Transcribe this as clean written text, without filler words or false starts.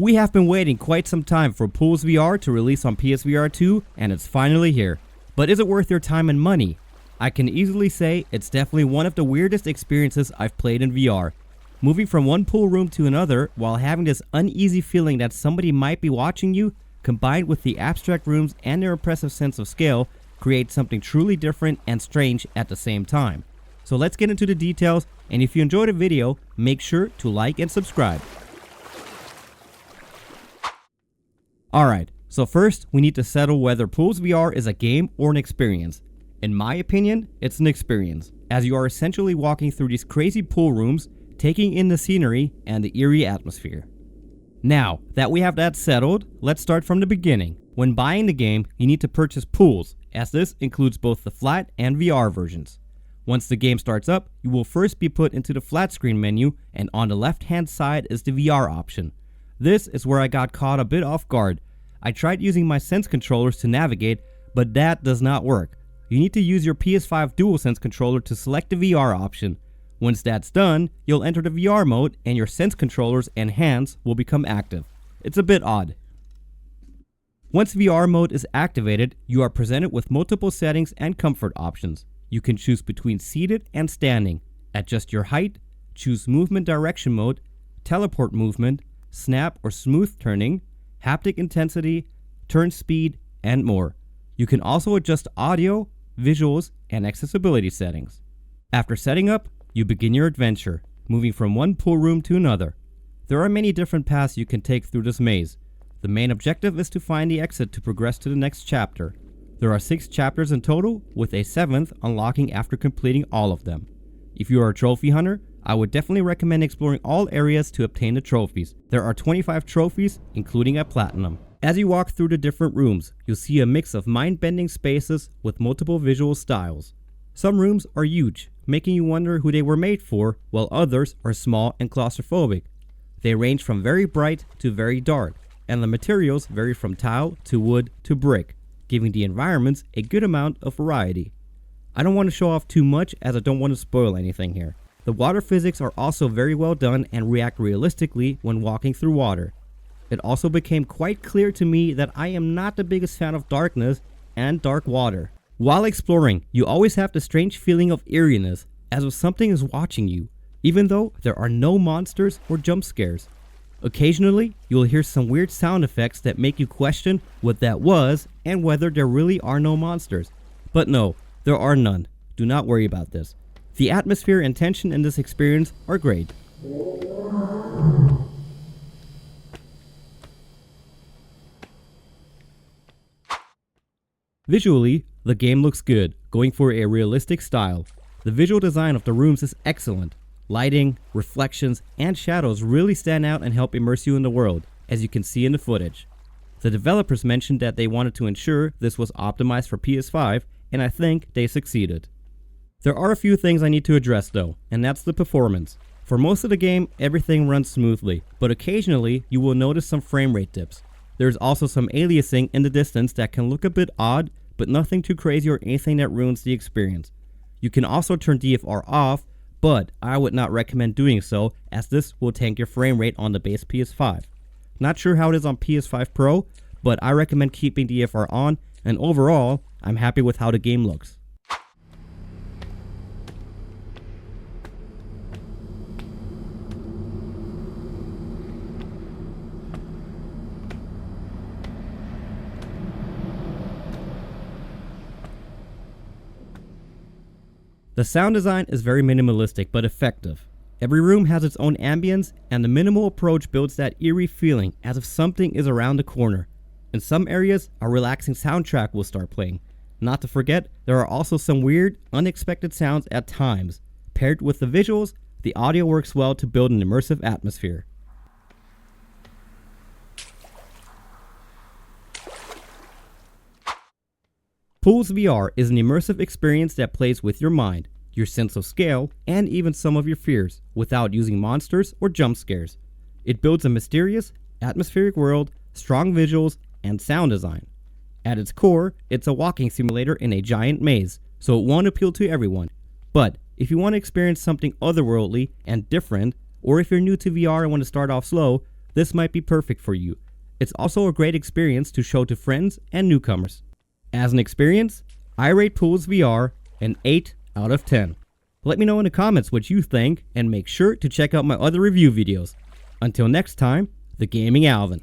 We have been waiting quite some time for Pools VR to release on PSVR2, and it's finally here. But is it worth your time and money? I can easily say it's definitely one of the weirdest experiences I've played in VR. Moving from one pool room to another while having this uneasy feeling that somebody might be watching you, combined with the abstract rooms and their impressive sense of scale, creates something truly different and strange at the same time. So let's get into the details, and if you enjoyed the video, make sure to like and subscribe. Alright, so first we need to settle whether Pools VR is a game or an experience. In my opinion, it's an experience, as you are essentially walking through these crazy pool rooms, taking in the scenery and the eerie atmosphere. Now that we have that settled, let's start from the beginning. When buying the game, you need to purchase Pools, as this includes both the flat and VR versions. Once the game starts up, you will first be put into the flat screen menu, and on the left hand side is the VR option. This is where I got caught a bit off guard. I tried using my Sense controllers to navigate, but that does not work. You need to use your PS5 DualSense controller to select the VR option. Once that's done, you'll enter the VR mode and your Sense controllers and hands will become active. It's a bit odd. Once VR mode is activated, you are presented with multiple settings and comfort options. You can choose between seated and standing, adjust your height, choose movement direction mode, teleport movement, snap or smooth turning, haptic intensity, turn speed, and more. You can also adjust audio, visuals, and accessibility settings. After setting up, you begin your adventure, moving from one pool room to another. There are many different paths you can take through this maze. The main objective is to find the exit to progress to the next chapter. There are 6 chapters in total, with a 7th unlocking after completing all of them. If you are a trophy hunter, I would definitely recommend exploring all areas to obtain the trophies. There are 25 trophies, including a platinum. As you walk through the different rooms, you'll see a mix of mind-bending spaces with multiple visual styles. Some rooms are huge, making you wonder who they were made for, while others are small and claustrophobic. They range from very bright to very dark, and the materials vary from tile to wood to brick, giving the environments a good amount of variety. I don't want to show off too much as I don't want to spoil anything here. The water physics are also very well done and react realistically when walking through water. It also became quite clear to me that I am not the biggest fan of darkness and dark water. While exploring, you always have the strange feeling of eeriness, as if something is watching you, even though there are no monsters or jump scares. Occasionally, you will hear some weird sound effects that make you question what that was and whether there really are no monsters. But no, there are none. Do not worry about this. The atmosphere and tension in this experience are great. Visually, the game looks good, going for a realistic style. The visual design of the rooms is excellent. Lighting, reflections, and shadows really stand out and help immerse you in the world, as you can see in the footage. The developers mentioned that they wanted to ensure this was optimized for PS5, and I think they succeeded. There are a few things I need to address though, and that's the performance. For most of the game, everything runs smoothly, but occasionally you will notice some frame rate dips. There's also some aliasing in the distance that can look a bit odd, but nothing too crazy or anything that ruins the experience. You can also turn DFR off, but I would not recommend doing so, as this will tank your frame rate on the base PS5. Not sure how it is on PS5 Pro, but I recommend keeping DFR on, and overall, I'm happy with how the game looks. The sound design is very minimalistic but effective. Every room has its own ambience, and the minimal approach builds that eerie feeling as if something is around the corner. In some areas, a relaxing soundtrack will start playing. Not to forget, there are also some weird, unexpected sounds at times. Paired with the visuals, the audio works well to build an immersive atmosphere. Pools VR is an immersive experience that plays with your mind, your sense of scale, and even some of your fears, without using monsters or jump scares. It builds a mysterious, atmospheric world, strong visuals, and sound design. At its core, it's a walking simulator in a giant maze, so it won't appeal to everyone. But if you want to experience something otherworldly and different, or if you're new to VR and want to start off slow, this might be perfect for you. It's also a great experience to show to friends and newcomers. As an experience, I rate Pools VR an 8 out of 10. Let me know in the comments what you think, and make sure to check out my other review videos. Until next time, the Gaming Alvin.